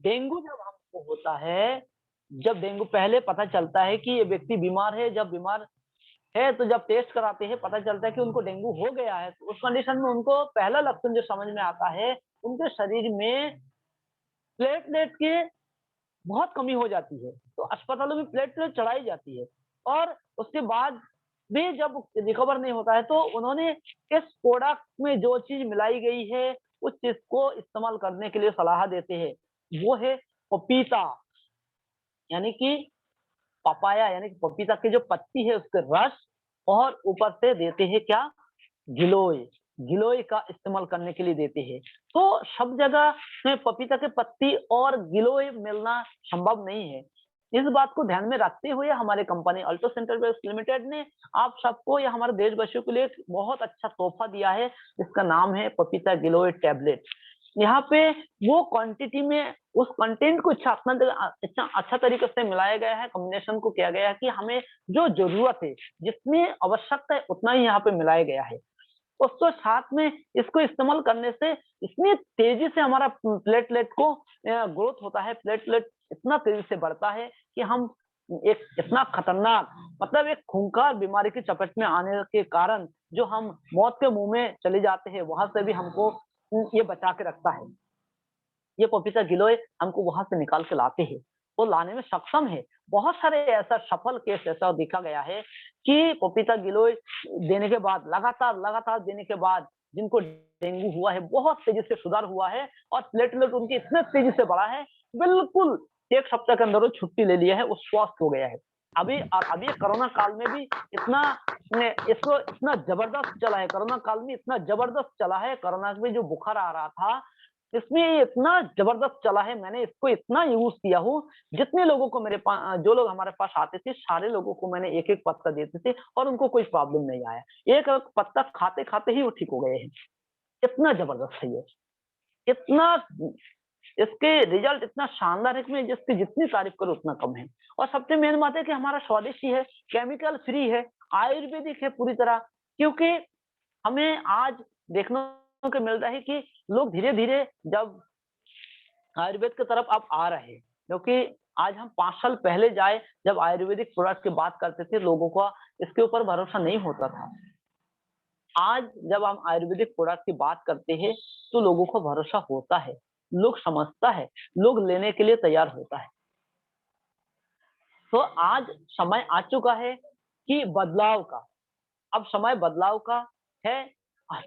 Dengue जब हमको होता है, जब डेंगू पहले पता चलता है कि ये व्यक्ति बीमार है, जब बीमार है तो जब टेस्ट कराते हैं पता चलता है कि उनको डेंगू हो गया है। तो उस कंडीशन में उनको पहला लक्षण जो समझ में आता है, उनके शरीर में प्लेटलेट की बहुत कमी हो जाती है। तो अस्पतालों में प्लेटलेट चढ़ाई जाती है और उसके बाद भी जब रिकवर नहीं होता है तो उन्होंने इस प्रोडक्ट में जो चीज़ मिलाई गई है, उस चीज़ को इस्तेमाल करने के लिए सलाह देते हैं। वो है पपीता, यानी कि पपाया यानी कि पपीता की जो पत्ती है उसके रस और ऊपर से देते हैं क्या? गिलोय, गिलोय का इस्तेमाल करने के लिए देते हैं। तो सब जगह में पपीता के पत्ती और गिलोय मिलना संभव नहीं है। इस बात को ध्यान में रखते हुए हमारी कंपनी अल्ट्रा सेंट्रल लिमिटेड ने आप सबको या हमारे देशवासियों के लिए एक बहुत अच्छा तोहफा दिया है, जिसका नाम है पपीता गिलोय टैबलेट। यहाँ पे वो क्वांटिटी में उस कंटेंट को इतना अच्छा तरीके से मिलाया गया है, कॉम्बिनेशन को किया गया है कि हमें जो ज़रूरत है, जितनी आवश्यकता है उतना ही यहाँ पे मिलाया गया है। उसको साथ में इसको इस्तेमाल करने से इतनी तेज़ी से हमारा प्लेटलेट को ग्रोथ होता है, प्लेटलेट इतना तेज़ी से बढ़ता है कि हम एक इतना खतरनाक मतलब एक खूंखार बीमारी की चपेट में आने के कारण जो हम मौत के मुँह में चले जाते हैं, वहाँ से भी हमको ये बचा के रखता है। ये पपीता गिलोय हमको वहाँ से निकाल के लाते हैं, वो लाने में सक्षम है। बहुत सारे ऐसा सफल केस ऐसा देखा गया है कि पपीता गिलोय देने के बाद लगातार देने के बाद जिनको डेंगू हुआ है, बहुत तेज़ी से सुधार हुआ है और प्लेटलेट उनकी इतने तेज़ी से बढ़ा है, बिल्कुल 1 सप्ताह के अंदर वो छुट्टी ले लिया है, वो स्वस्थ हो गया है। अभी कोरोना काल में भी इतना ने इसको इतना ज़बरदस्त चला है, कोरोना काल में इतना ज़बरदस्त चला है, कोरोना में जो बुखार आ रहा था, इसमें ये इतना ज़बरदस्त चला है, मैंने इसको इतना यूज़ किया हूँ, जितने लोगों को जो लोग हमारे पास आते थे, सारे लोगों को मैंने एक-एक पत्ता देते थे और उनको कोई प्रॉब्लम नहीं आया। एक पत्ता खाते-खाते ही वो ठीक हो गए हैं। इतना ज़बरदस्त है ये, इतना इसके रिज़ल्ट इतना शानदार है कि मैं जिसकी जितनी तारीफ़ करूँ उतना कम है। और सबसे मेन बात है कि हमारा स्वादिष्ट ही है, केमिकल फ्री है, आयुर्वेदिक है पूरी तरह क्योंकि हमें आज देखने को मिल रहा है कि लोग धीरे-धीरे जब आयुर्वेद की तरफ अब आ रहे हैं, क्योंकि आज हम 5 साल पहले जाए जब आयुर्वेदिक प्रोडक्ट की बात करते थे, लोगों का इसके ऊपर भरोसा नहीं होता था। आज जब हम आयुर्वेदिक प्रोडक्ट की बात करते हैं, तो लोगों को भरोसा होता है, लोग समझता है, लोग लेने के लिए तैयार होता है। तो आज समय आ चुका है कि बदलाव का। अब समय बदलाव का है,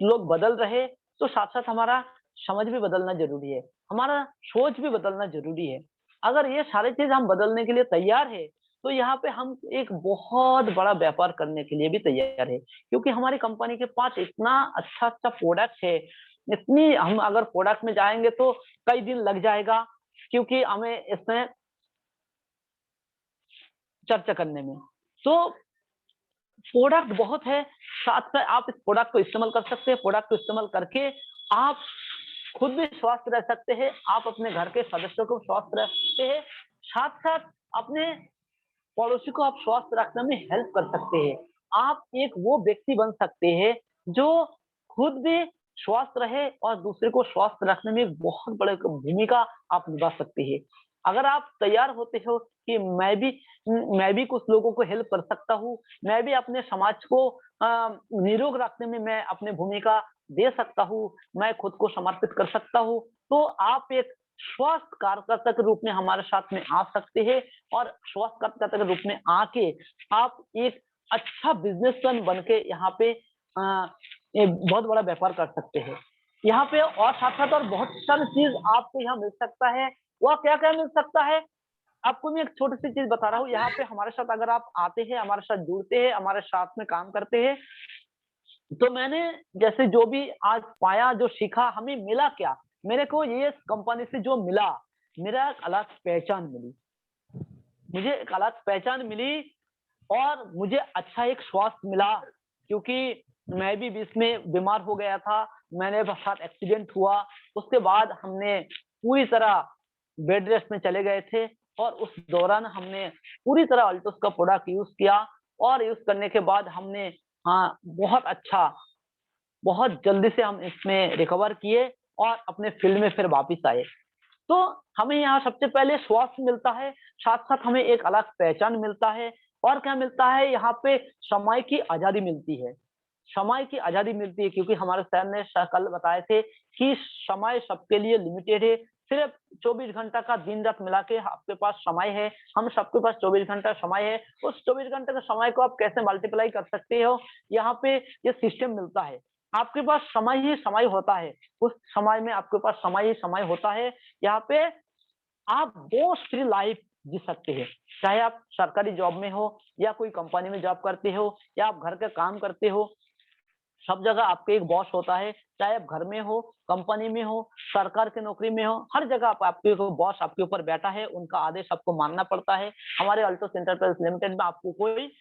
लोग बदल रहे, तो साथ-साथ हमारा समझ भी बदलना ज़रूरी है, हमारा सोच भी बदलना ज़रूरी है। अगर ये सारी चीज़ हम बदलने के लिए तैयार हैं, तो यहाँ पे हम एक बहुत बड़ा व्यापार करने के लिए भी तैयार हैं, क्योंकि हमारी कंपनी के पास इतना अच्छा-अच्छा प्रोडक्ट है, इतनी हम अगर प्रोडक्ट में जाएँगे तो कई दिन लग जाएगा, क्योंकि हमें इसमें चर्चा करने में। तो प्रोडक्ट बहुत है, साथ में आप इस प्रोडक्ट को इस्तेमाल कर सकते हैं, प्रोडक्ट को इस्तेमाल करके आप खुद भी स्वस्थ रह सकते हैं, आप अपने घर के सदस्यों को स्वस्थ रख सकते हैं, साथ-साथ अपने पड़ोसी को आप स्वस्थ रखने में हेल्प कर सकते हैं। आप एक वो व्यक्ति बन सकते हैं, जो खुद भी स्वस्थ रहे और दूसरे को स्वस्थ रखने में एक बहुत बड़ी भूमिका आप निभा सकते हैं। अगर आप तैयार होते हो कि मैं भी कुछ लोगों को हेल्प कर सकता हूँ, मैं भी अपने समाज को निरोग रखने में मैं अपनी भूमिका दे सकता हूँ, मैं खुद को समर्पित कर सकता हूँ, तो आप एक स्वास्थ्य कार्यकर्ता के रूप में हमारे साथ में आ सकते हैं और स्वास्थ्य कार्यकर्ता के रूप में आके आप एक अच्छा बिज़नेसमैन बन के यहाँ पे एक बहुत बड़ा व्यापार कर सकते हैं। यहाँ पे और साथ-साथ और बहुत सारी चीज़ आपको यहाँ मिल सकता है, वह क्या-क्या मिल सकता है? आपको मैं एक छोटी-सी चीज़ बता रहा हूँ, यहाँ पे हमारे साथ अगर आप आते हैं, हमारे साथ जुड़ते हैं, हमारे साथ में काम करते हैं, तो मैंने जैसे जो भी आज पाया, जो सीखा, हमें मिला क्या? मेरे को ये कंपनी से जो मिला, मेरा एक अलग पहचान मिली। मुझे एक अलग पहचान मिली और मुझे अच्छा एक स्वास्थ्य मिला, क्योंकि मैं भी बीच में बीमार हो गया था, मेरे साथ एक्सीडेंट हुआ, उसके बाद हमने पूरी तरह बेड रेस्ट में चले गए थे और उस दौरान हमने पूरी तरह अल्टोस का प्रोडक्ट यूज़ किया और यूज़ करने के बाद हमने बहुत अच्छा बहुत जल्दी से हम इसमें रिकवर किए और अपने फील्ड में फिर वापिस आए। तो हमें यहाँ सबसे पहले स्वास्थ्य मिलता है, साथ-साथ हमें एक अलग पहचान मिलता है और क्या मिलता है यहाँ पे समय की आज़ादी मिलती है। समय की आज़ादी मिलती है क्योंकि हमारे सर ने कल बताए थे कि समय सबके लिए लिमिटेड है। सिर्फ 24 घंटा का दिन-रात मिला के आपके पास समय है, हम सबके पास 24 घंटा समय है। उस 24 घंटे के समय को आप कैसे मल्टीप्लाई कर सकते हो, यहाँ पे ये सिस्टम मिलता है। आपके पास समय ही समय होता है, उस समय में आपके पास समय ही समय होता है। यहाँ पे आप दोस्त फ्री लाइफ जी सकते हैं। चाहे आप सरकारी जॉब में हो या कोई कंपनी में जॉब करते हो या आप घर का काम करते हो, सब जगह आपके एक बॉस होता है, चाहे आप घर में हो, कंपनी में हो, सरकार की नौकरी में हो, हर जगह आप आपके को बॉस आपके ऊपर बैठा है, उनका आदेश आपको मानना पड़ता है। हमारे अल्टोस एंटरप्राइज लिमिटेड में आपको कोई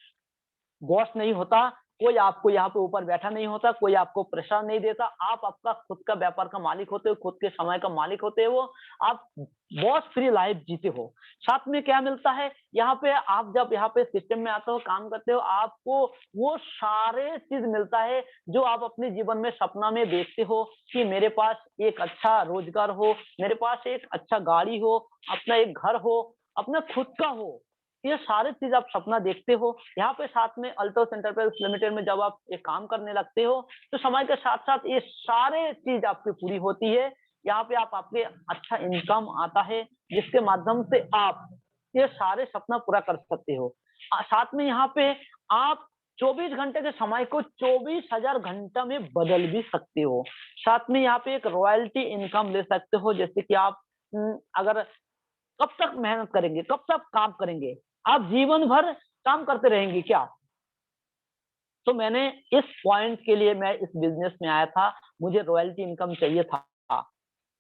बॉस नहीं होता, कोई आपको यहाँ पे ऊपर बैठा नहीं होता, कोई आपको प्रेशर नहीं देता, आप आपका खुद का व्यापार का मालिक होते हो, खुद के समय का मालिक होते हो, आप बॉस फ्री लाइफ जीते हो। साथ में क्या मिलता है, यहाँ पे आप जब यहाँ पे सिस्टम में आते हो, काम करते हो, आपको वो सारे चीज़ मिलता है, जो आप अपने जीवन में सपना में देखते हो कि मेरे पास एक अच्छा रोज़गार हो, मेरे पास एक अच्छा गाड़ी हो, अपना एक घर हो, अपना खुद का हो। ये सारी चीज़ आप सपना देखते हो, यहाँ पे साथ में अल्टोस एंटरप्राइज लिमिटेड में जब आप ये काम करने लगते हो, तो समय के साथ-साथ ये सारे चीज़ आपकी पूरी होती है। यहाँ पे आप आपके अच्छा इनकम आता है, जिसके माध्यम से आप ये सारे सपना पूरा कर सकते हो। साथ में यहाँ पे आप 24 घंटे के समय को 24,000 घंटा में बदल भी सकते हो। साथ में यहाँ पे एक रॉयल्टी इनकम ले सकते हो, जैसे कि आप अगर कब तक मेहनत करेंगे, कब तक काम करेंगे? आप जीवन भर काम करते रहेंगे क्या? तो मैंने इस पॉइंट के लिए मैं इस बिज़नेस में आया था, मुझे रॉयल्टी इनकम चाहिए था।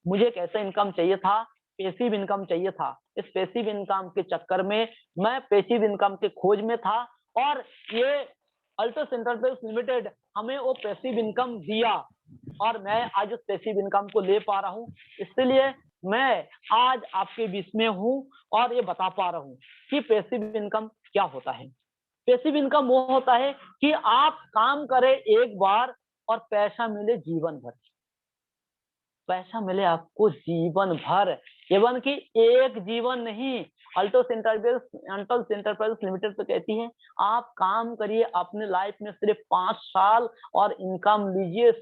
मुझे एक ऐसा इनकम चाहिए था, पैसिव इनकम चाहिए था। इस पैसिव इनकम के चक्कर में मैं पैसिव इनकम के खोज में था और ये अल्टस एंटरप्राइज लिमिटेड हमें वो पैसिव इनकम दिया और मैं आज उस पैसिव इनकम को ले पा रहा हूँ। इसलिए मैं आज आपके बीच में हूँ और ये बता पा रहा हूँ कि पैसिव इनकम क्या होता है। पैसिव इनकम वो होता है कि आप काम करें एक बार और पैसा मिले जीवन भर। पैसा मिले आपको जीवन भर, एवं कि एक जीवन नहीं, अल्टोस एंटरप्राइज लिमिटेड तो कहती है, आप काम करिए अपने लाइफ में सिर्फ 5 साल और इनकम लीजिए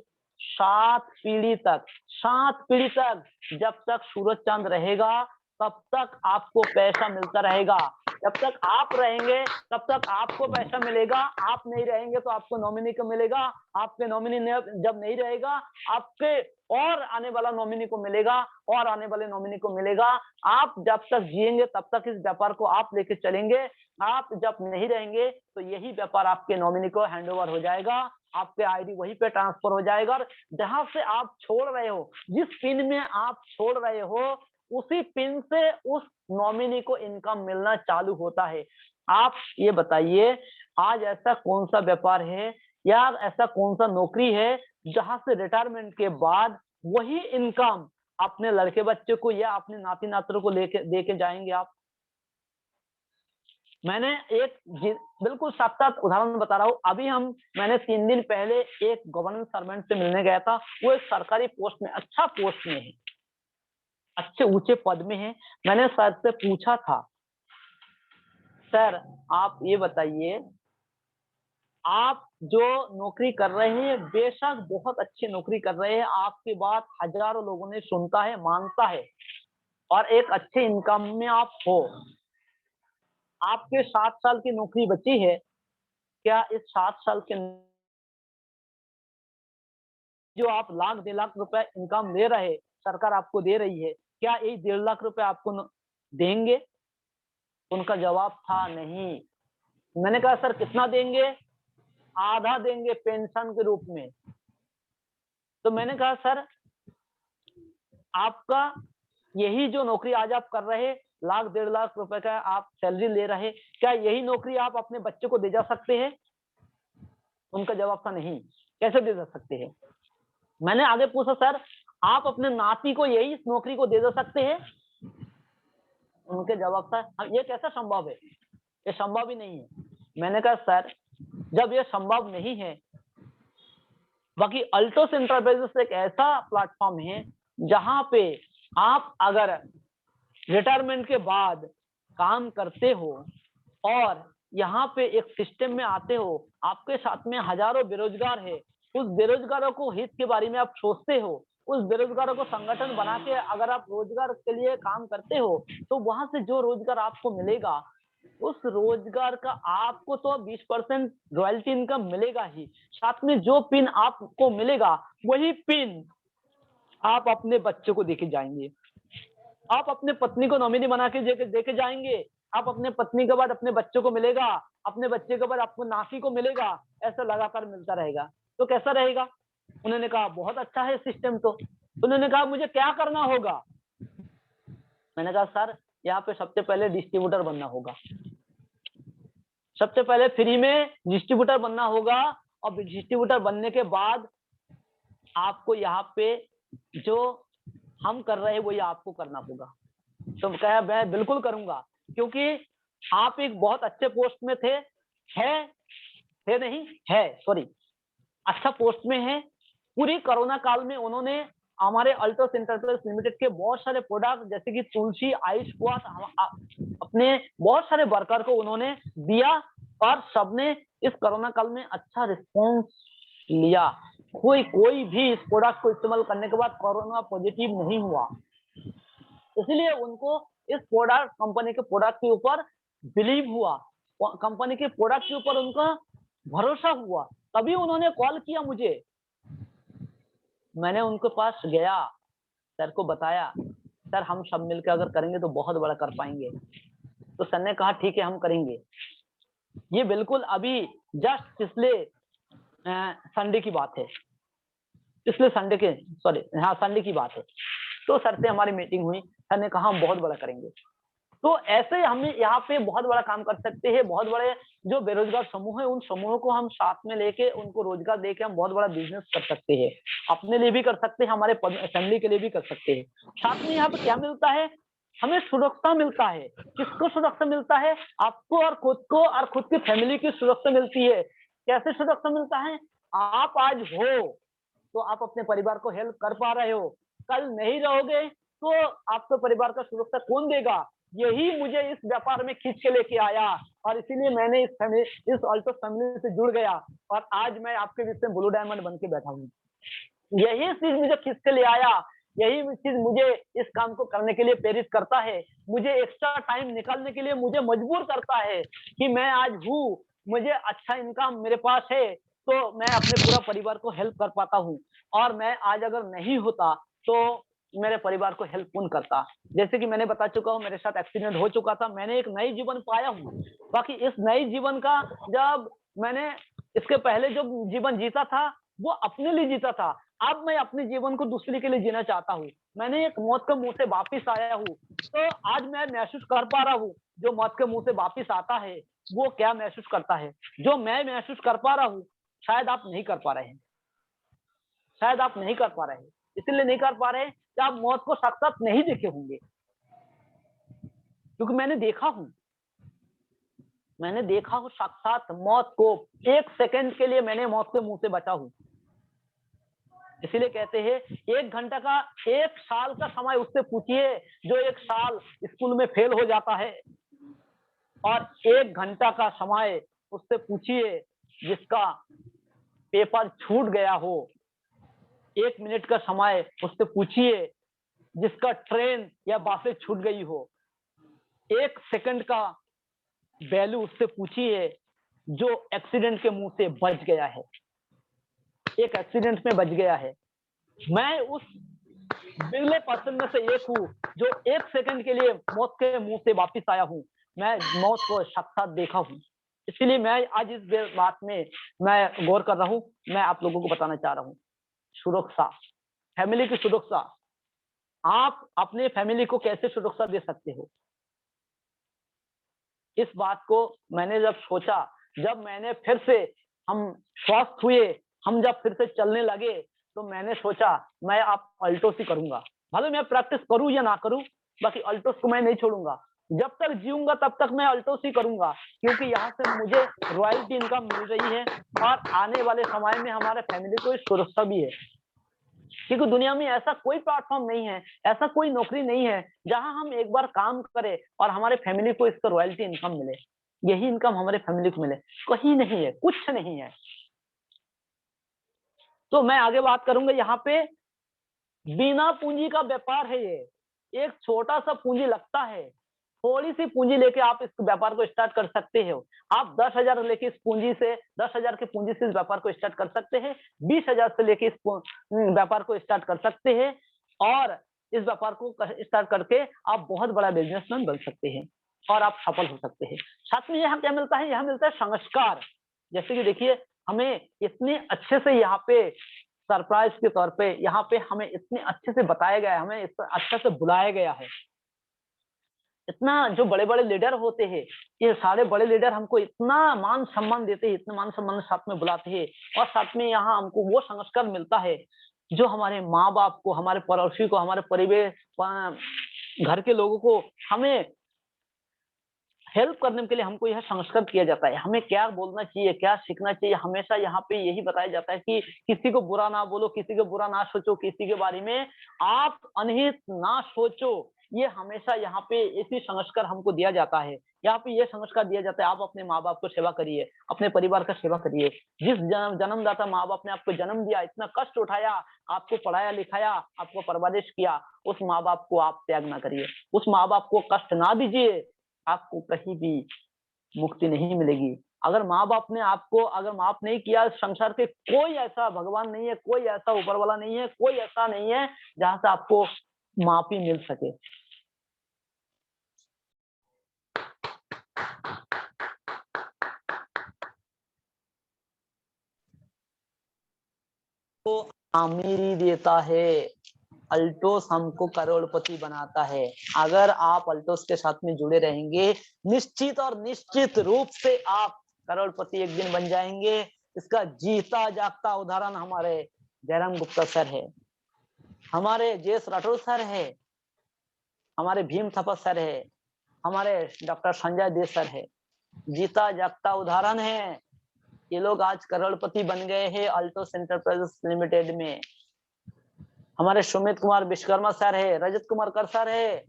7 पीढ़ी तक, 7 पीढ़ी तक, जब तक सूरज चाँद रहेगा, तब तक आपको पैसा मिलता रहेगा। जब तक आप रहेंगे, तब तक आपको पैसा मिलेगा, आप नहीं रहेंगे तो आपको नॉमिनी को मिलेगा, आपके नॉमिनी ने जब नहीं रहेगा, आपके और आने वाला नॉमिनी को मिलेगा और आने वाले नॉमिनी को मिलेगा। आप जब तक जिएंगे तब तक इस व्यापार को आप लेके चलेंगे। आप जब नहीं रहेंगे तो यही व्यापार आपके नॉमिनी को हैंडओवर हो जाएगा, आपके आईडी वहीं पे ट्रांसफर हो जाएगा और जहां से आप छोड़ रहे हो, जिस पिन में आप छोड़ रहे हो, उसी पिन से उस नॉमिनी को इनकम मिलना चालू होता है। आप ये बताइए, आज ऐसा कौन-सा व्यापार है या ऐसा कौन-सा नौकरी है जहाँ से रिटायरमेंट के बाद वही इनकम अपने लड़के बच्चे को या अपने नाती-नातरों को लेके देके जाएँगे आप। मैंने एक जी बिल्कुल साक्षात उदाहरण बता रहा हूँ। मैंने 3 दिन पहले एक गवर्नमेंट सर्वेंट से मिलने गया था। वो एक सरकारी पोस्ट में, अच्छा पोस्ट में है, अच्छे ऊँचे पद में है। मैंने सर से पूछा था, "सर, आप ये बताइए, आप जो नौकरी कर रहे हैं, बेशक बहुत अच्छी नौकरी कर रहे हैं, आपकी बात हज़ारों लोगों ने सुनता है, मानता है और एक अच्छे इनकम में आप हो। आपके 7 साल की नौकरी बची है, क्या इस 7 साल के जो आप लाख, 1.5 लाख रुपए इनकम ले रहे, सरकार आपको दे रही है, क्या ये 1.5 लाख रुपए आपको देंगे?" उनका जवाब था, "नहीं।" मैंने कहा, "सर कितना देंगे?" "आधा देंगे पेंशन के रूप में।" तो मैंने कहा, "सर, आपका यही जो नौकरी आज आप कर रहे, लाख, 1.5 लाख रुपए का आप सैलरी ले रहे, क्या यही नौकरी आप अपने बच्चे को दे जा सकते हैं?" उनका जवाब था, "नहीं।" "कैसे दे जा सकते हैं?" मैंने आगे पूछा, "सर, आप अपने नाती को यही इस नौकरी को दे जा सकते हैं?" उनके जवाब था, "हाँ, ये कैसा संभव है? ये संभव ही नहीं है।" मैंने कहा, "सर, जब ये संभव नहीं है, बाकी अल्टोस एंटरप्राइजेस एक ऐसा प्लेटफॉर्म है, जहाँ पे आप अगर रिटायरमेंट के बाद काम करते हो और यहाँ पे एक सिस्टम में आते हो, आपके साथ में हजारों बेरोजगार है, उस बेरोजगारों को हित के बारे में आप सोचते हो, उस बेरोजगारों को संगठन बना के अगर आप रोजगार के लिए काम करते हो, तो वहां से जो रोजगार आपको मिलेगा, उस रोजगार का आपको तो 20% रॉयल्टी इनकम मिलेगा ही। साथ में जो पिन आपको मिलेगा, वही पिन आप अपने बच्चे को देके जाएंगे, आप अपने पत्नी को नॉमिनी बना के देके जाएंगे, आप अपने पत्नी के बाद अपने बच्चों को मिलेगा, अपने बच्चे के बाद आपको नाती को मिलेगा, ऐसा लगातार मिलता रहेगा। तो कैसा रहेगा? उन्होंने कहा बहुत अच्छा है सिस्टम। तो उन्होंने कहा मुझे क्या करना होगा? मैंने कहा सर, यहाँ पे सबसे पहले डिस्ट्रीब्यूटर बनना होगा, सबसे पहले फ्री में डिस्ट्रीब्यूटर बनना होगा, और डिस्ट्रीब्यूटर बनने के बाद आपको यहाँ पे जो हम कर रहे हैं वही आपको करना होगा। तो कहा मैं बिल्कुल करूंगा, क्योंकि आप एक बहुत अच्छे पोस्ट में थे, है नहीं है, सॉरी, अच्छा पोस्ट में है। पूरी कोरोना काल में उन्होंने हमारे अल्ट्रोस एंटरप्राइज लिमिटेड के बहुत सारे प्रोडक्ट जैसे कि तुलसी, आयुष क्वाथ अपने बहुत सारे वर्कर को उन्होंने दिया, और सबने इस कोरोना काल में अच्छा रिस्पॉन्स लिया। कोई भी इस प्रोडक्ट को इस्तेमाल करने के बाद कोरोना पॉजिटिव नहीं हुआ। इसलिए उनको इस प्रोडक्ट, कंपनी के प्रोडक्ट के ऊपर बिलीव हुआ, कंपनी के प्रोडक्ट के ऊपर उनका भरोसा हुआ, तभी उन्होंने कॉल किया मुझे। मैंने उनके पास गया, सर को बताया, सर हम सब मिलकर अगर करेंगे तो बहुत बड़ा कर पाएंगे। तो सर ने कहा ठीक है हम करेंगे। ये बिल्कुल अभी जस्ट पिछले संडे की बात है, पिछले संडे के, सॉरी हाँ संडे की बात है। तो सर से हमारी मीटिंग हुई, सर ने कहा हम बहुत बड़ा करेंगे। तो ऐसे हम यहाँ पे बहुत बड़ा काम कर सकते हैं। बहुत बड़े जो बेरोजगार समूह है, उन समूहों को हम साथ में लेके उनको रोजगार देके हम बहुत बड़ा बिजनेस कर सकते हैं, अपने लिए भी कर सकते हैं, हमारे फैमिली के लिए भी कर सकते हैं। साथ में यहाँ पे क्या मिलता है? हमें सुरक्षा मिलता है। किसको सुरक्षा मिलता है? आपको और खुद को और खुद की फैमिली की सुरक्षा मिलती है। कैसे सुरक्षा मिलता है? आप आज हो तो आप अपने परिवार को हेल्प कर पा रहे हो, कल नहीं रहोगे तो आपके परिवार का सुरक्षा कौन देगा? यही मुझे इस व्यापार में खींच के लेके आया, और इसीलिए मैंने इस अल्टो फैमिली से जुड़ गया, और आज मैं आपके बीच में ब्लू डायमंड बन के बैठा हूँ। यही चीज मुझे खींच के ले आया, यही चीज मुझे इस काम को करने के लिए प्रेरित करता है, मुझे एक्स्ट्रा टाइम निकालने के लिए मुझे मजबूर करता है कि मैं आज हूँ, मुझे अच्छा इनकम मेरे पास है, तो मैं अपने पूरा परिवार को हेल्प कर पाता हूँ। और मैं आज अगर नहीं होता तो मेरे परिवार को हेल्प कौन करता? जैसे कि मैंने बता चुका हूँ, मेरे साथ एक्सीडेंट हो चुका था, मैंने एक नई जीवन पाया हूँ। बाकी इस नई जीवन का, जब मैंने इसके पहले जो जीवन जीता था वो अपने लिए जीता था, अब मैं अपने जीवन को दूसरे के लिए जीना चाहता हूँ। मैंने एक मौत के मुंह से वापिस आया हूँ, तो आज मैं महसूस कर पा रहा हूँ जो मौत के मुंह से वापिस आता है वो क्या महसूस करता है। जो मैं महसूस कर पा रहा हूँ शायद आप नहीं कर पा रहे हैं, शायद आप नहीं कर पा रहे हैं। इसलिए नहीं कर पा रहे कि आप मौत को साक्षात नहीं देखे होंगे, क्योंकि मैंने देखा हूं, मैंने देखा हूं साक्षात मौत को। एक सेकंड के लिए मैंने मौत के मुंह से बचा हूं। इसीलिए कहते हैं 1 घंटा का 1 साल का समय उससे पूछिए जो 1 साल स्कूल में फेल हो जाता है, और 1 घंटा का समय उससे पूछिए जिसका पेपर छूट गया हो। 1 मिनट का समय उससे पूछिए जिसका ट्रेन या बसें छूट गई हो। 1 सेकंड का वैल्यू उससे पूछिए जो एक्सीडेंट के मुंह से बच गया है, एक एक्सीडेंट में बच गया है। मैं उस बिरले पर्सन में से एक हूँ जो 1 सेकंड के लिए मौत के मुंह से वापिस आया हूँ। मैं मौत को साक्षात देखा हूँ। इसलिए मैं आज इस बात में मैं गौर कर रहा हूँ, मैं आप लोगों को बताना चाह रहा हूँ। सुरक्षा, फैमिली की सुरक्षा, आप अपने फैमिली को कैसे सुरक्षा दे सकते हो? इस बात को मैंने जब सोचा, जब मैंने फिर से, हम स्वस्थ हुए, हम जब फिर से चलने लगे, तो मैंने सोचा मैं अब अल्टोस ही करूंगा। भले मैं प्रैक्टिस करूं या ना करूं, बाकी अल्टोस को मैं नहीं छोड़ूंगा। जब तक जीऊंगा तब तक मैं अल्टोस ही करूंगा, क्योंकि यहाँ से मुझे रॉयल्टी इनकम मिल रही है, और आने वाले समय में हमारे फैमिली को सुरक्षा भी है। क्योंकि दुनिया में ऐसा कोई प्लेटफॉर्म नहीं है, ऐसा कोई नौकरी नहीं है जहां हम एक बार काम करें और हमारे फैमिली को इसका रॉयल्टी इनकम मिले, यही इनकम हमारे फैमिली को मिले। कहीं नहीं है, कुछ नहीं है। तो मैं आगे बात करूंगा। यहाँ पे बिना पूंजी का व्यापार है ये, एक छोटा सा पूंजी लगता है, थोड़ी सी पूंजी लेके आप इस व्यापार को स्टार्ट कर सकते हो। आप 10,000 लेके इस पूंजी से 10,000 की पूंजी से इस व्यापार को स्टार्ट कर सकते हैं, 20,000 से लेके इस व्यापार को स्टार्ट कर सकते हैं, और इस व्यापार को स्टार्ट करके आप बहुत बड़ा बिजनेसमैन बन सकते हैं और आप सफल हो सकते हैं। साथ में यहाँ क्या मिलता है, यहाँ मिलता है संस्कार। जैसे कि देखिए, हमें इतने अच्छे से यहाँ पे सरप्राइज के तौर पे यहाँ पे हमें इतने अच्छे से बताया गया है, हमें इतना अच्छे से बुलाया गया है। इतना जो बड़े बड़े लीडर होते हैं, ये सारे बड़े लीडर हमको इतना मान सम्मान देते हैं, इतना मान सम्मान साथ में बुलाते हैं, और साथ में यहाँ हमको वो संस्कार मिलता है जो हमारे माँ बाप को, हमारे पड़ोसी को, हमारे परिवेश घर के लोगों को हमें हेल्प करने के लिए हमको यह संस्कार किया जाता है। हमें क्या बोलना चाहिए, क्या सीखना चाहिए, हमेशा यहाँ पे यही बताया जाता है कि किसी को बुरा ना बोलो, किसी को बुरा ना सोचो, किसी के बारे में आप अनहित ना सोचो। ये हमेशा यहाँ पे इसी संस्कार हमको दिया जाता है। यहाँ पे ये संस्कार दिया जाता है, आप अपने माँ बाप को सेवा करिए, अपने परिवार का सेवा करिए। जिस जन्मदाता माँ बाप ने आपको जन्म दिया, इतना कष्ट उठाया, आपको पढ़ाया लिखाया, आपको परवरिश किया, उस माँ बाप को आप त्याग ना करिए, उस माँ बाप को कष्ट ना दीजिए। आपको कहीं भी मुक्ति नहीं मिलेगी। अगर माँ बाप ने आपको अगर माफ नहीं किया, संसार के कोई ऐसा भगवान नहीं है, कोई ऐसा ऊपर वाला नहीं है, कोई ऐसा नहीं है जहां से आपको माफी मिल सके। तो अमीरी देता है, अल्टोस हमको करोड़पति बनाता है। अगर आप अल्टोस के साथ में जुड़े रहेंगे, निश्चित और निश्चित रूप से आप करोड़पति एक दिन बन जाएंगे। इसका जीता जागता उदाहरण हमारे जयराम गुप्ता सर है, हमारे जेएस राठौर सर है, हमारे भीम थपा सर है, हमारे डॉक्टर संजय दे सर है। जीता जागता उदाहरण है। ये लोग आज करोड़पति बन गए हैं अल्टोस एंटरप्राइजेस लिमिटेड में। हमारे सुमित कुमार विश्वकर्मा सर है, रजत कुमार कर सर है,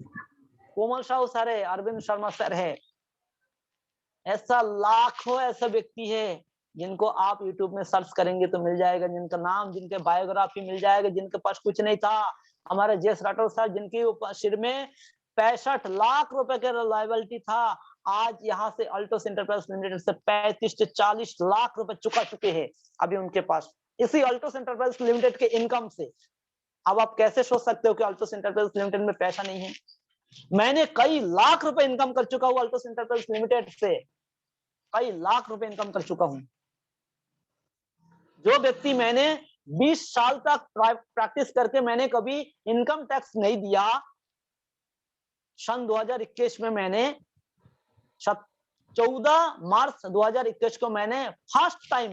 कोमल साहू सर है, अरविंद शर्मा सर है। ऐसा लाखों ऐसा व्यक्ति है जिनको आप YouTube में सर्च करेंगे तो मिल जाएगा, जिनका नाम, जिनके बायोग्राफी मिल जाएगा, जिनके पास कुछ नहीं था। हमारे जेएस राठौर सर, जिनकी सिर में 65 लाख रुपए के लायबिलिटी था, आज यहाँ से अल्टोस एंटरप्राइज लिमिटेड से 35 से 40 लाख रुपए चुका चुके हैं अभी उनके पास, इसी अल्टोस एंटरप्राइज लिमिटेड के इनकम से। अब आप कैसे सोच सकते हो कि अल्टोस एंटरप्राइज लिमिटेड में पैसा नहीं है? मैंने कई लाख रुपए इनकम कर चुका हूँ अल्टोस एंटरप्राइज लिमिटेड से, कई लाख रुपए इनकम कर चुका हूं। जो व्यक्ति मैंने 20 साल तक प्रैक्टिस करके मैंने कभी इनकम टैक्स नहीं दिया, सन 2021 में मैंने 14 मार्च 2021 को मैंने फर्स्ट टाइम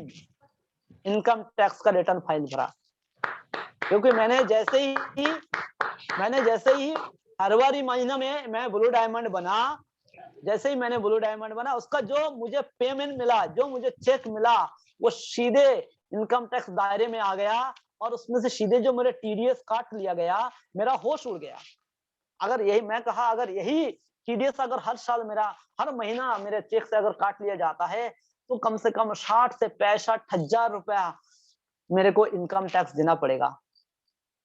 इनकम टैक्स का रिटर्न फाइल भरा। क्योंकि मैंने जैसे ही फरवरी महीना में मैं ब्लू डायमंड बना, जैसे ही मैंने ब्लू डायमंड बना, उसका जो मुझे पेमेंट मिला, जो मुझे चेक मिला, वो सीधे इनकम टैक्स दायरे में आ गया, और उसमें से सीधे जो मेरे टीडीएस काट लिया गया, मेरा होश उड़ गया। अगर यही टीडीएस अगर हर साल मेरा, हर महीना मेरे चेक से अगर काट लिया जाता है, तो कम से कम 60 से 65 हजार रुपया मेरे को इनकम टैक्स देना पड़ेगा।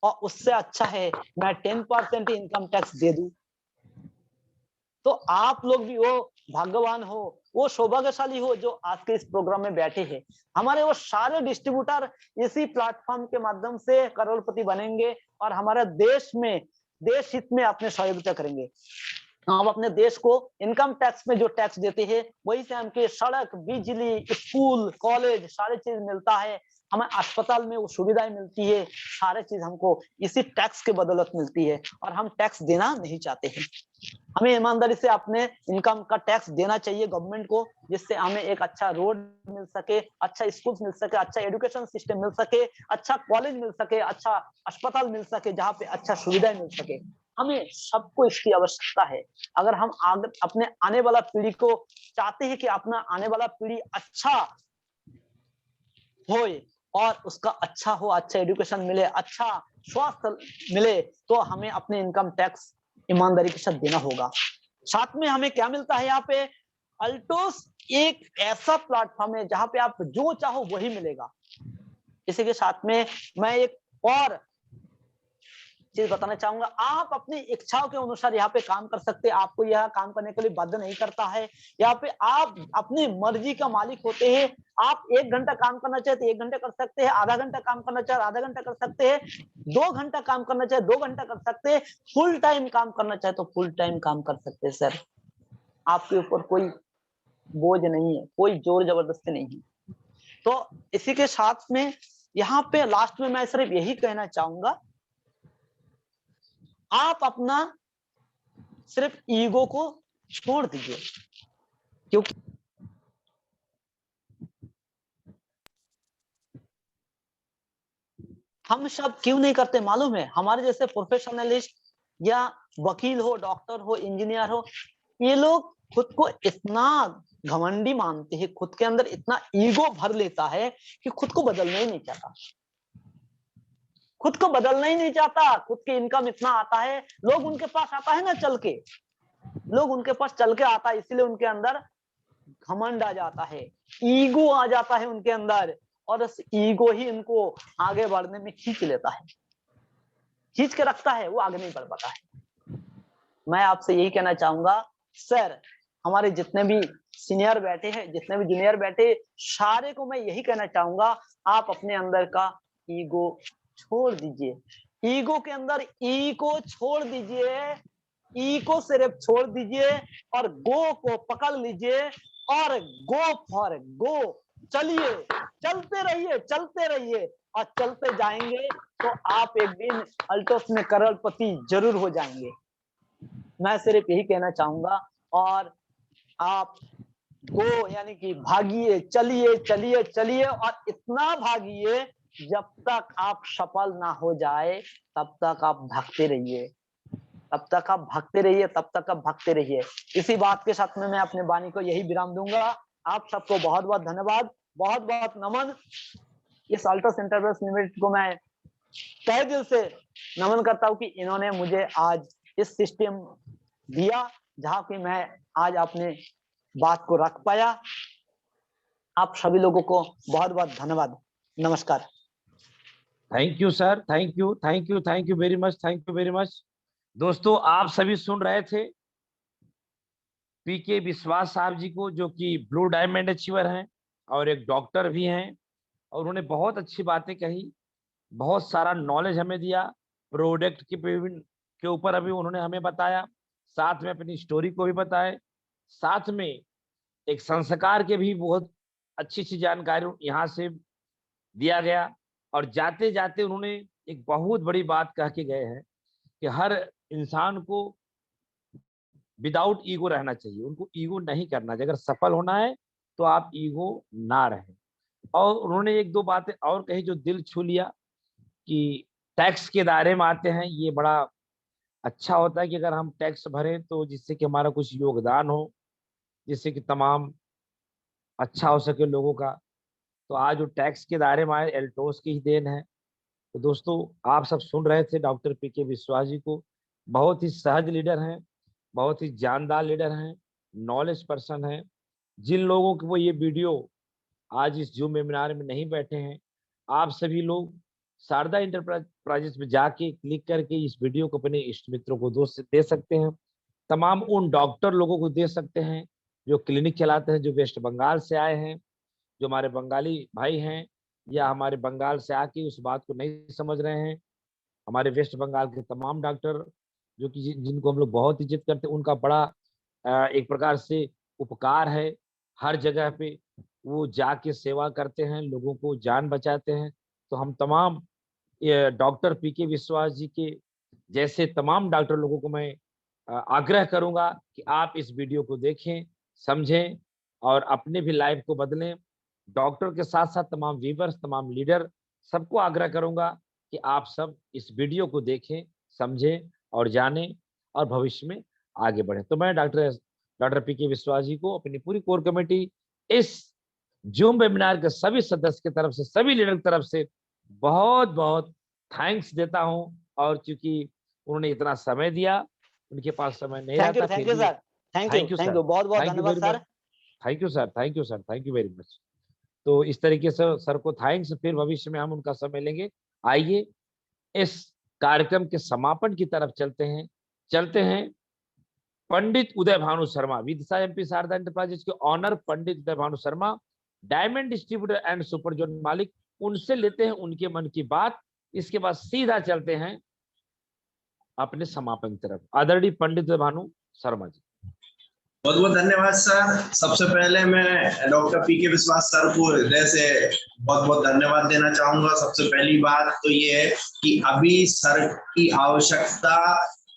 और उससे अच्छा है मैं 10% इनकम टैक्स दे दूं। तो आप लोग भी वो भाग्यवान हो, वो सौभाग्यशाली हो जो आज के इस प्रोग्राम में बैठे हैं। हमारे वो सारे डिस्ट्रीब्यूटर इसी प्लेटफॉर्म के माध्यम से करोड़पति बनेंगे और हमारे देश हित में अपने सहयोगिता करेंगे। हम अपने देश को इनकम टैक्स में जो टैक्स देते हैं, वही से हमके सड़क, बिजली, स्कूल, कॉलेज सारी चीज मिलता है। हमें अस्पताल में वो सुविधाएं मिलती है, सारे चीज हमको इसी टैक्स के बदौलत मिलती है, और हम टैक्स देना नहीं चाहते हैं। हमें ईमानदारी से अपने इनकम का टैक्स देना चाहिए गवर्नमेंट को, जिससे हमें एक अच्छा रोड मिल सके, अच्छा स्कूल मिल सके, अच्छा एजुकेशन सिस्टम मिल सके, अच्छा कॉलेज मिल सके, अच्छा अस्पताल मिल सके, जहाँ पे अच्छा सुविधाएं मिल सके। हमें सबको इसकी आवश्यकता है। अगर हम अपने आने वाला पीढ़ी को चाहते हैं कि अपना आने वाला पीढ़ी अच्छा होए और उसका अच्छा हो, अच्छा एजुकेशन मिले, अच्छा स्वास्थ्य मिले तो हमें अपने इनकम टैक्स ईमानदारी के साथ देना होगा। साथ में हमें क्या मिलता है यहाँ पे, अल्टोस एक ऐसा प्लेटफॉर्म है जहां पे आप जो चाहो वही मिलेगा। इसी के साथ में मैं एक और चीज बताना चाहूंगा, आप अपनी इच्छाओं के अनुसार यहाँ पे काम कर सकते हैं, आपको यह काम करने के लिए बाध्य नहीं करता है। यहाँ पे आप अपनी मर्जी का मालिक होते हैं। आप 1 घंटा काम करना चाहे तो 1 घंटा कर सकते हैं, आधा घंटा काम करना चाहे आधा घंटा कर सकते हैं, 2 घंटा काम करना चाहे 2 घंटा कर सकते हैं, फुल टाइम काम करना चाहे तो फुल टाइम काम कर सकते हैं। सर आपके ऊपर कोई बोझ नहीं है, कोई जोर जबरदस्ती नहीं है। तो इसी के साथ में यहाँ पे लास्ट में मैं सिर्फ यही कहना चाहूंगा, आप अपना सिर्फ ईगो को छोड़ दीजिए, क्योंकि हम सब क्यों नहीं करते मालूम है, हमारे जैसे प्रोफेशनलिस्ट या वकील हो, डॉक्टर हो, इंजीनियर हो, ये लोग खुद को इतना घमंडी मानते हैं, खुद के अंदर इतना ईगो भर लेता है कि खुद को बदलना ही नहीं चाहता, खुद को बदलना ही नहीं चाहता। खुद के इनकम इतना आता है, लोग उनके पास आता है ना चल के, लोग उनके पास चल के आता है, इसलिए उनके अंदर घमंड आ जाता है, ईगो आ जाता है उनके अंदर, और उस ईगो ही उनको आगे बढ़ने में खींच लेता है, खींच के रखता है, वो आगे नहीं बढ़ पाता है। मैं आपसे यही कहना चाहूंगा सर, हमारे जितने भी सीनियर बैठे हैं, जितने भी जूनियर बैठे, सारे को मैं यही कहना चाहूंगा, आप अपने अंदर का ईगो छोड़ दीजिए, ईगो के अंदर ई को छोड़ दीजिए, ई को सिर्फ छोड़ दीजिए और गो को पकड़ लीजिए, और गो फॉर गो, चलिए, चलते रहिए और चलते जाएंगे तो आप एक दिन अल्टोस में करोड़पति जरूर हो जाएंगे। मैं सिर्फ यही कहना चाहूंगा, और आप गो यानी कि भागिए, चलिए चलिए चलिए, और इतना भागिए जब तक आप सफल ना हो जाए, तब तक आप भागते रहिए, तब तक आप भागते रहिए, तब तक आप भागते रहिए। इसी बात के साथ में मैं अपने वाणी को यही विराम दूंगा। आप सबको बहुत बहुत धन्यवाद, बहुत बहुत नमन। इस अल्टोस एंटरप्राइज लिमिटेड को मैं तहे दिल से नमन करता हूँ कि इन्होंने मुझे आज इस सिस्टम दिया जहां कि मैं आज अपने बात को रख पाया। आप सभी लोगों को बहुत बहुत धन्यवाद, नमस्कार। Thank you sir, thank you, thank you, thank you very much, thank you very much. दोस्तों आप सभी सुन रहे थे पीके विश्वास साहब जी को, जो कि ब्लू डायमंड अचीवर हैं और एक डॉक्टर भी हैं, और उन्होंने बहुत अच्छी बातें कही, बहुत सारा नॉलेज हमें दिया, प्रोडक्ट के ऊपर अभी उन्होंने हमें बताया, साथ में अपनी स्टोरी को भी बताए, साथ में एक संस्कार के भी बहुत अच्छी अच्छी जानकारी यहाँ से दिया गया। और जाते जाते उन्होंने एक बहुत बड़ी बात कह के गए हैं कि हर इंसान को विदाउट ईगो रहना चाहिए, उनको ईगो नहीं करना चाहिए, अगर सफल होना है तो आप ईगो ना रहे। और उन्होंने एक दो बातें और कही जो दिल छू लिया, कि टैक्स के दायरे में आते हैं, ये बड़ा अच्छा होता है कि अगर हम टैक्स भरें तो जिससे कि हमारा कुछ योगदान हो, जिससे कि तमाम अच्छा हो सके लोगों का। तो आज जो टैक्स के दायरे में आए, एल्टोस की ही देन है। तो दोस्तों आप सब सुन रहे थे डॉक्टर पीके विश्वास जी को, बहुत ही सहज लीडर हैं, बहुत ही जानदार लीडर हैं, नॉलेज पर्सन हैं। जिन लोगों को वो ये वीडियो आज इस जूम वेबिनार में नहीं बैठे हैं, आप सभी लोग शारदा इंटरप्राइजेस में जाके क्लिक करके इस वीडियो को अपने इष्ट मित्रों को दोस्त दे सकते हैं, तमाम उन डॉक्टर लोगों को दे सकते हैं जो क्लिनिक चलाते हैं, जो वेस्ट बंगाल से आए हैं, जो हमारे बंगाली भाई हैं, या हमारे बंगाल से आके उस बात को नहीं समझ रहे हैं। हमारे वेस्ट बंगाल के तमाम डॉक्टर जो कि जिनको हम लोग बहुत इज्जत करते हैं, उनका बड़ा एक प्रकार से उपकार है। हर जगह पे वो जाके सेवा करते हैं, लोगों को जान बचाते हैं। तो हम तमाम डॉक्टर पीके विश्वास जी के जैसे तमाम डॉक्टर लोगों को मैं आग्रह करूंगा कि आप इस वीडियो को देखें, समझें और अपने भी लाइफ को बदलें। डॉक्टर के साथ साथ तमाम व्यूअर्स, तमाम लीडर, सबको आग्रह करूंगा कि आप सब इस वीडियो को देखें, समझें और जानें और भविष्य में आगे बढ़ें। तो मैं डॉक्टर पीके विश्वास जी को, अपनी पूरी कोर कमेटी, इस जूम वेबिनार के सभी सदस्य की तरफ से, सभी लीडर की तरफ से बहुत बहुत थैंक्स देता हूँ, और चूंकि उन्होंने इतना समय दिया, उनके पास समय नहीं रहा था, थैंक फिर यू भी sir, thank you thank sir, you, बहुत बहुत थैंक यू धन्यवाद very sir. Much, thank you sir, thank you sir, thank you very much. तो इस तरीके से सर को थैंक्स, फिर भविष्य में हम उनका समय लेंगे। आइए इस कार्यक्रम के समापन की तरफ चलते हैं पंडित उदय भानु शर्मा, विदिशा एमपी शारदा एंटरप्राइजेज के owner Pandit Uday Bhanu Sharma, diamond distributor and super zone मालिक, उनसे लेते हैं उनके मन की बात। इसके बाद सीधा चलते हैं अपने समापन की तरफ। आदरणीय पंडित उदय भानु शर्मा जी। बहुत बहुत धन्यवाद सर। सबसे पहले मैं डॉक्टर पी के विश्वास सर को हृदय से बहुत बहुत धन्यवाद देना चाहूंगा। सबसे पहली बात तो ये है कि अभी सर की आवश्यकता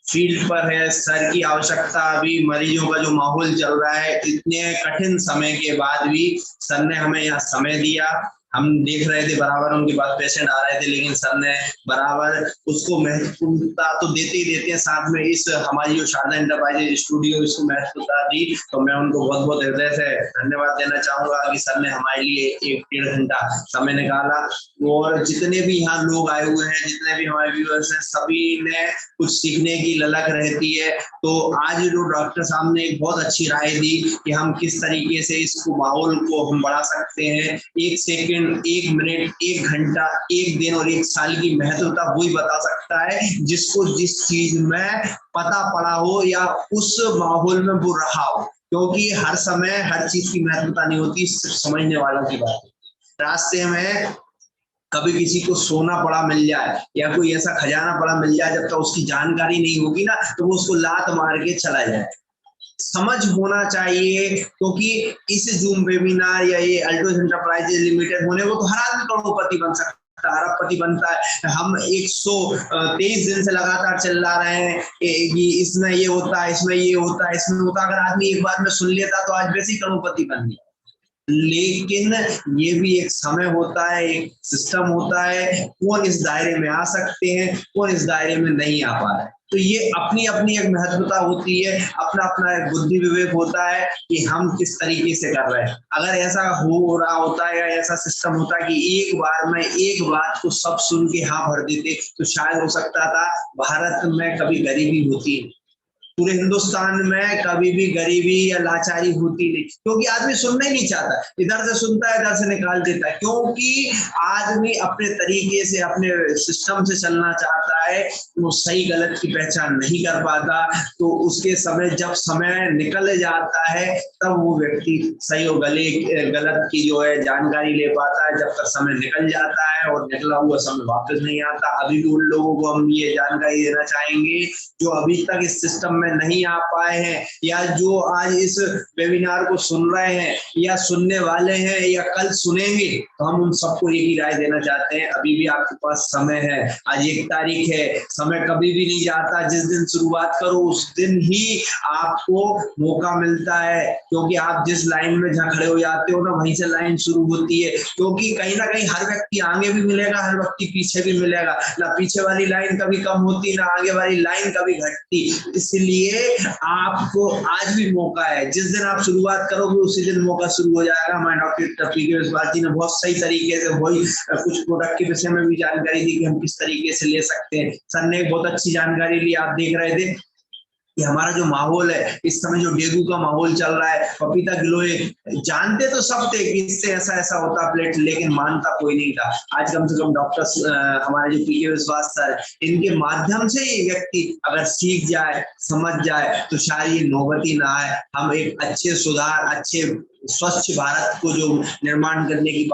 फील्ड पर है, सर की आवश्यकता अभी मरीजों का जो माहौल चल रहा है, इतने कठिन समय के बाद भी सर ने हमें यहाँ समय दिया। हम देख रहे थे बराबर उनके पास पेशेंट आ रहे थे, लेकिन सर ने बराबर उसको महत्वपूर्णता तो देते ही देते हैं, साथ में इस हमारी जो शारदा एंटरप्राइजेज स्टूडियो इसको महत्वता दी। तो मैं उनको बहुत बहुत हृदय से धन्यवाद देना चाहूंगा कि सर ने हमारे लिए 1-1.5 घंटा समय निकाला। और जितने भी यहाँ लोग आए हुए हैं, जितने भी हमारे व्यूअर्स हैं, सभी ने कुछ सीखने की ललक रहती है। तो आज जो डॉक्टर साहब ने एक बहुत अच्छी राय दी कि हम किस तरीके से इसको माहौल को हम बढ़ा सकते हैं। 1 सेकंड, 1 मिनट, 1 घंटा, 1 दिन और 1 साल की महत्वता वही बता सकता है जिसको जिस चीज में पता पड़ा हो या उस माहौल में वो रहा हो, क्योंकि हर समय हर चीज की महत्वता नहीं होती, सिर्फ समझने वालों की बात है। रास्ते में कभी किसी को सोना पड़ा मिल जाए या कोई ऐसा खजाना पड़ा मिल जाए, जब तक उसकी जानकारी नहीं होगी ना, तो वो उसको लात मार के चला जाए। समझ होना चाहिए, क्योंकि इस जूम वेबिनार या ये अल्टोज एंटरप्राइजेज लिमिटेड होने को तो हर आदमी करोड़पति बन सकता है, अरबपति बनता है। हम 123 दिन से लगातार चिल्ला रहे हैं कि इसमें ये होता है, इसमें ये होता है, इसमें होता है। अगर आदमी एक बार में सुन लेता तो आज वैसे ही करोड़पति बन गया। लेकिन ये भी एक समय होता है, एक सिस्टम होता है, कौन इस दायरे में आ सकते हैं, कौन इस दायरे में नहीं आ पा रहा है। तो ये अपनी अपनी एक महत्वता होती है, अपना अपना एक बुद्धि विवेक होता है कि हम किस तरीके से कर रहे हैं। अगर ऐसा हो रहा होता है या ऐसा सिस्टम होता कि एक बार में एक बात को सब सुन के हाँ भर देते, तो शायद हो सकता था भारत में कभी गरीबी होती नहीं, पूरे हिंदुस्तान में कभी भी गरीबी या लाचारी होती नहीं, क्योंकि आदमी सुनना ही नहीं चाहता। इधर से सुनता है, इधर से निकाल देता है, क्योंकि आदमी अपने तरीके से अपने सिस्टम से चलना चाहता है। वो सही गलत की पहचान नहीं कर पाता, तो उसके समय जब समय निकल जाता है तब वो व्यक्ति सही और गलत की जो है जानकारी ले पाता है। जब तक समय निकल जाता है और निकला हुआ समय वापस नहीं आता। अभी भी उन लोगों को हम ये जानकारी देना चाहेंगे जो अभी तक इस सिस्टम में नहीं आ पाए हैं, या जो आज इस वेबिनार को सुन रहे हैं या सुनने वाले हैं या कल सुनेंगे, तो हम उन सबको एक ही राय देना चाहते हैं, अभी भी आपके पास समय है। आज 1 तारीख है, समय कभी भी नहीं जाता। जिस दिन शुरुआत करो उस दिन ही आपको मौका मिलता है, क्योंकि आप जिस लाइन में जहाँ खड़े हो जाते हो ना, वहीं से लाइन शुरू होती है। क्योंकि कहीं ना कहीं हर व्यक्ति आगे भी मिलेगा, हर व्यक्ति पीछे भी मिलेगा। ना पीछे वाली लाइन कभी कम होती, ना आगे वाली लाइन कभी घटती। इसलिए आपको आज भी मौका है, जिस दिन आप शुरुआत करोगे उसी दिन मौका शुरू हो जाएगा। हमारे डॉक्टर पी के विश्वास जी ने बहुत सही तरीके से वही कुछ प्रोडक्ट के विषय में भी जानकारी दी कि हम किस तरीके से ले सकते हैं। सर ने बहुत अच्छी जानकारी ली। आप देख रहे थे कि हमारा जो माहौल है इस समय, जो डेंगू का माहौल चल रहा है, पपीता गिलोय, जानते तो सब थे कि इससे ऐसा ऐसा होता प्लेट, लेकिन मानता कोई नहीं था। आज कम से कम डॉक्टर हमारे जो पी के विश्वास सर, इनके माध्यम से ये व्यक्ति अगर सीख जाए, समझ जाए, तो शायद ये नौबत ही ना आए। हम एक अच्छे सुधार, अच्छे स्वच्छ भारत को जो निर्माण करने की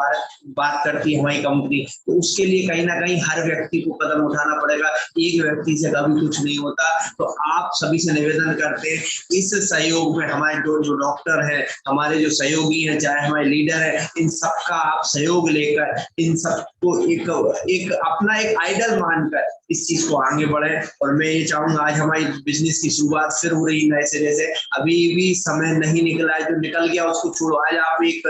बात करती है हमारी कंपनी, तो उसके लिए कहीं ना कहीं हर व्यक्ति को कदम उठाना पड़ेगा। एक व्यक्ति से कभी कुछ नहीं होता। तो आप सभी से निवेदन करते हैं, इस सहयोग में हमारे जो डॉक्टर है, हमारे जो सहयोगी हैं, चाहे हमारे लीडर है, इन सबका आप सहयोग लेकर इन सबको एक अपना एक आइडल मानकर इस चीज को आगे बढ़े। और मैं ये चाहूंगा, आज हमारी बिजनेस की शुरुआत फिर हो रही नए सिरे से। अभी भी समय नहीं निकला है, जो निकल गया उसको छोड़ो। आज आप एक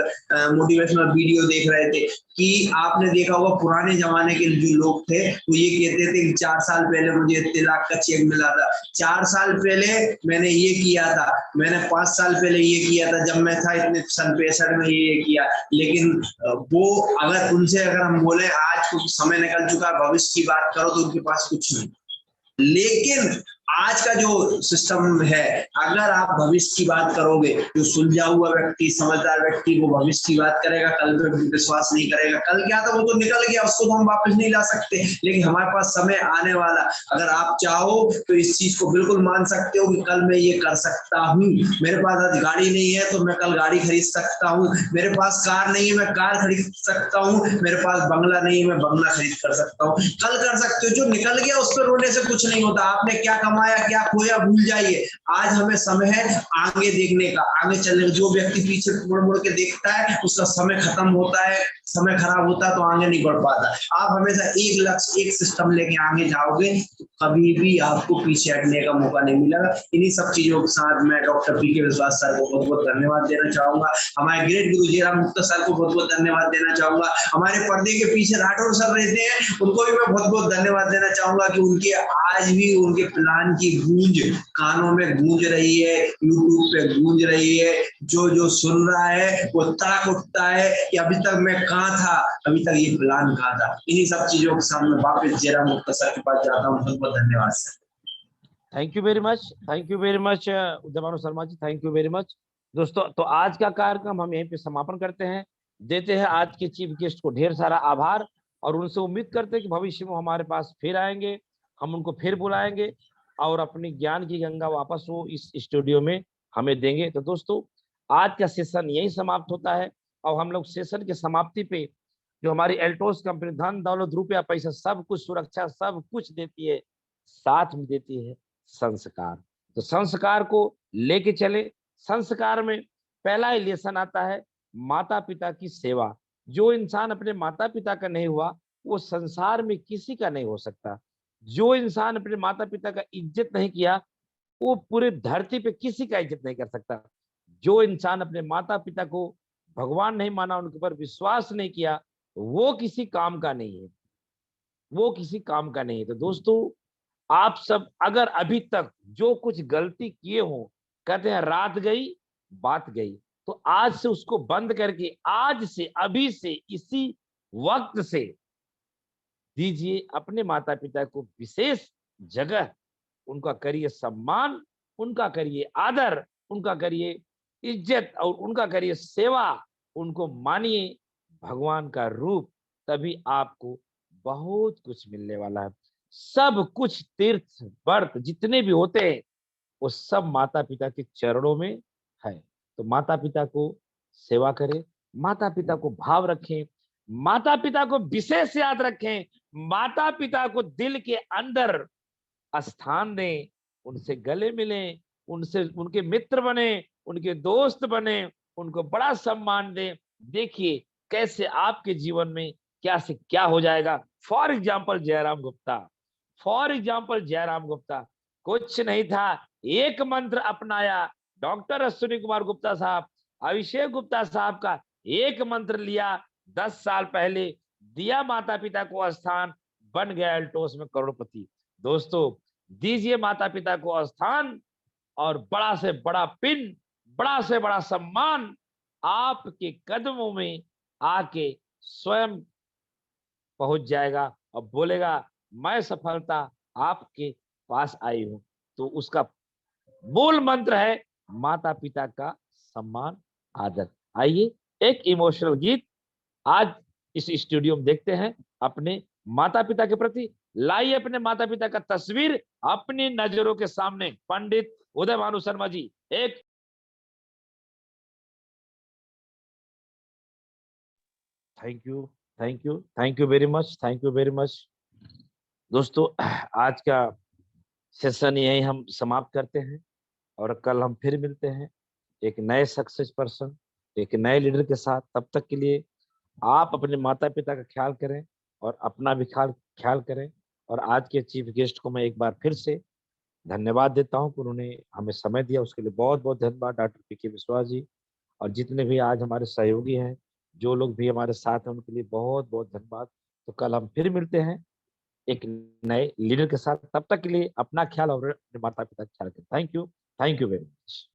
मोटिवेशनल वीडियो देख रहे थे कि आपने देखा होगा पुराने जमाने के जो लोग थे वो ये कहते थे कि 4 साल पहले मुझे इतने लाख का चेक मिला था, 4 साल पहले मैंने ये किया था, मैंने 5 साल पहले ये किया था, जब मैं था इतने सन 65 में ये किया। लेकिन वो अगर उनसे अगर हम बोले आज कुछ समय निकल चुका है, भविष्य की बात करो तो उनके पास कुछ नहीं। लेकिन आज का जो सिस्टम है, अगर आप भविष्य की बात करोगे, जो सुलझा हुआ व्यक्ति, समझदार व्यक्ति, वो भविष्य की बात करेगा, कल पे विश्वास नहीं करेगा। कल क्या था वो तो निकल गया, उसको तो हम वापस नहीं ला सकते, लेकिन हमारे पास समय आने वाला। अगर आप चाहो तो इस चीज को बिल्कुल मान सकते हो कि कल मैं ये कर सकता हूँ। मेरे पास आज गाड़ी नहीं है तो मैं कल गाड़ी खरीद सकता हूँ, मेरे पास कार नहीं है मैं कार खरीद सकता हूँ, मेरे पास बंगला नहीं है मैं बंगला खरीद कर सकता हूँ। कल कर सकते हो, जो निकल गया उस पर रोने से कुछ नहीं होता। आपने क्या कमाया क्या खोया भूल जाइए, आज हमें समय है आगे देखने का, आगे चलने का। जो व्यक्ति पीछे मुड़ मुड़ के देखता है उसका समय खत्म होता है, समय खराब होता है तो आगे नहीं बढ़ पाता। आप हमेशा एक लक्ष्य, एक सिस्टम लेके आगे जाओगे तो कभी भी आपको पीछे हटने का मौका नहीं मिलेगा। इन्हीं सब चीजों के साथ मैं डॉक्टर पीके विश्वास सर को बहुत बहुत धन्यवाद देना चाहूंगा, हमारे ग्रेट गुरु जयराम गुप्ता सर को बहुत बहुत धन्यवाद देना चाहूंगा, हमारे पर्दे के पीछे राठौर सर रहते हैं उनको भी मैं बहुत बहुत धन्यवाद देना चाहूंगा कि उनके आज भी उनके प्लान की गूंज कानों में गूंज रही है, यूट्यूब पे गूंज रही है। जो जो सुन रहा है वो तड़क उठता है कि अभी तक मैं कहाँ था, अभी तक ये प्लान कहाँ था। इन्हीं सब चीजों के सामने वापस जयराम गुप्ता सर के पास जाता हूँ। बहुत बहुत धन्यवाद sir. Thank you very much, thank you very much Udaybhanu Sharma ji, thank you very much. दोस्तों तो आज का कार्यक्रम हम यहीं पे समापन करते हैं, देते हैं आज के चीफ गेस्ट को ढेर सारा आभार और उनसे उम्मीद करते हैं कि भविष्य में हमारे पास फिर आएंगे, हम उनको फिर बुलाएंगे और अपनी ज्ञान की गंगा वापस वो इस स्टूडियो में हमें देंगे। तो दोस्तों आज का सेशन यही समाप्त होता है और हम लोग सेशन की समाप्ति पे जो हमारी एल्टोस कंपनी धन दौलत रुपया पैसा सब कुछ सुरक्षा सब कुछ देती है, साथ में देती है संस्कार। तो संस्कार को लेके चले। संस्कार में पहला ही लेसन आता है माता पिता की सेवा। जो इंसान अपने माता पिता का नहीं हुआ वो संसार में किसी का नहीं हो सकता। जो इंसान अपने माता पिता का इज्जत नहीं किया वो पूरे धरती पे किसी का इज्जत नहीं कर सकता। जो इंसान अपने माता पिता को भगवान नहीं माना, उनके ऊपर विश्वास नहीं किया, वो किसी काम का नहीं है, वो किसी काम का नहीं है। तो दोस्तों आप सब अगर अभी तक जो कुछ गलती किए हो, कहते हैं रात गई बात गई, तो आज से उसको बंद करके आज से अभी से इसी वक्त से दीजिए अपने माता पिता को विशेष जगह, उनका करिए सम्मान, उनका करिए आदर, उनका करिए इज्जत और उनका करिए सेवा, उनको मानिए भगवान का रूप, तभी आपको बहुत कुछ मिलने वाला है। सब कुछ तीर्थ व्रत जितने भी होते हैं वो सब माता पिता के चरणों में है। तो माता पिता को सेवा करें, माता पिता को भाव रखें, माता पिता को विशेष याद रखें, माता पिता को दिल के अंदर स्थान दें, उनसे गले मिलें, उनसे उनके मित्र बने, उनके दोस्त बने, उनको बड़ा सम्मान दें। देखिए कैसे आपके जीवन में क्या से क्या हो जाएगा। For example Jairam Gupta, for example Jairam Gupta कुछ नहीं था, एक मंत्र अपनाया। डॉक्टर अश्विनी कुमार गुप्ता साहब, अभिषेक गुप्ता साहब का एक मंत्र लिया, 10 साल पहले दिया माता पिता को स्थान, बन गया एल्टोस में करोड़पति। दोस्तों दीजिए माता पिता को स्थान और बड़ा से बड़ा पिन, बड़ा से बड़ा सम्मान आपके कदमों में आके स्वयं पहुंच जाएगा और बोलेगा मैं सफलता आपके पास आई हूं। तो उसका मूल मंत्र है माता पिता का सम्मान आदर। आइए एक इमोशनल गीत आज इस स्टूडियो में देखते हैं अपने माता पिता के प्रति। लाइए अपने माता पिता का तस्वीर अपनी नजरों के सामने। पंडित उदयभानु शर्मा जी एक thank you, thank you, thank you very much, thank you very much. दोस्तों आज का सेशन यही हम समाप्त करते हैं और कल हम फिर मिलते हैं एक नए सक्सेस पर्सन, एक नए लीडर के साथ। तब तक के लिए आप अपने माता पिता का ख्याल करें और अपना भी ख्याल करें। और आज के चीफ गेस्ट को मैं एक बार फिर से धन्यवाद देता हूं कि उन्होंने हमें समय दिया, उसके लिए बहुत बहुत धन्यवाद डॉक्टर पीके विश्वास जी। और जितने भी आज हमारे सहयोगी हैं, जो लोग भी हमारे साथ हैं, उनके लिए बहुत बहुत धन्यवाद। तो कल हम फिर मिलते हैं एक नए लीडर के साथ। तब तक के लिए अपना ख्याल और अपने माता पिता का ख्याल रखें। Thank you very much.